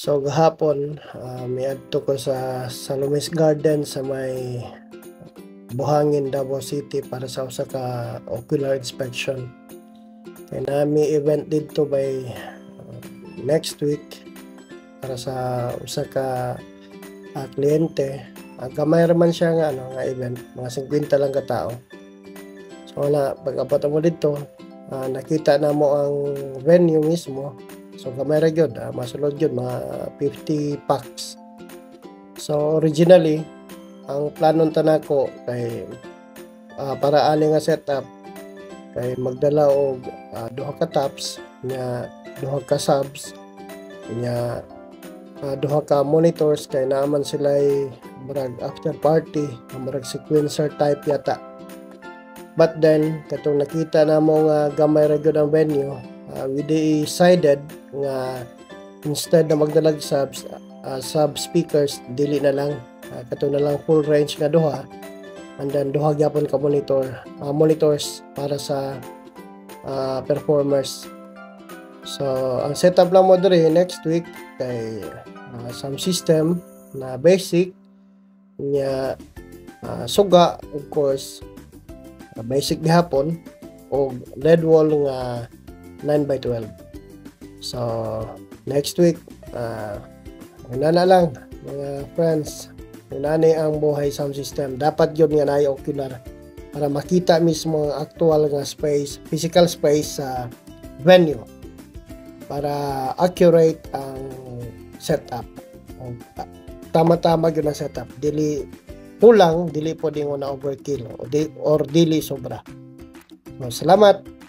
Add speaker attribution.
Speaker 1: So gahapon, miadto ko sa Salomes Garden sa may Buhangin, Davao City para sa usa ka ocular inspection. Kay nami event didto by next week para sa usa ka kliyente. Gamay raman siya nga nga event, mga 50 lang ka tao. So wala, pag-abot mo dito, nakita na mo ang venue mismo. So gamay ra gyud, masulod gyud mga 50 packs. So originally ang planon tanako kay para ani nga setup kay magdala og duha ka tops nya duha ka subs nya duha ka monitors kay naaman sila'y murag after party, murag sequencer type yata. But then katong nakita namo nga gamay ra gyud ang venue, we decided nga instead na magdalag sub speakers, dili na lang kato na lang full range nga duha, and then duha gyapon ka monitors para sa performers. So ang setup lang mo diri next week kay sound system na basic nya suga, of course basic gihapon, og LED wall nga 9x12. So next week na lang mga friends, nani ang buhay sound system. Dapat yun nga naay ocular para makita mismo ang actual nga space, physical space sa venue para accurate ang setup. Tama-tama yun ang setup, dili kulang, dili po din na overkill or dili sobra. So, salamat.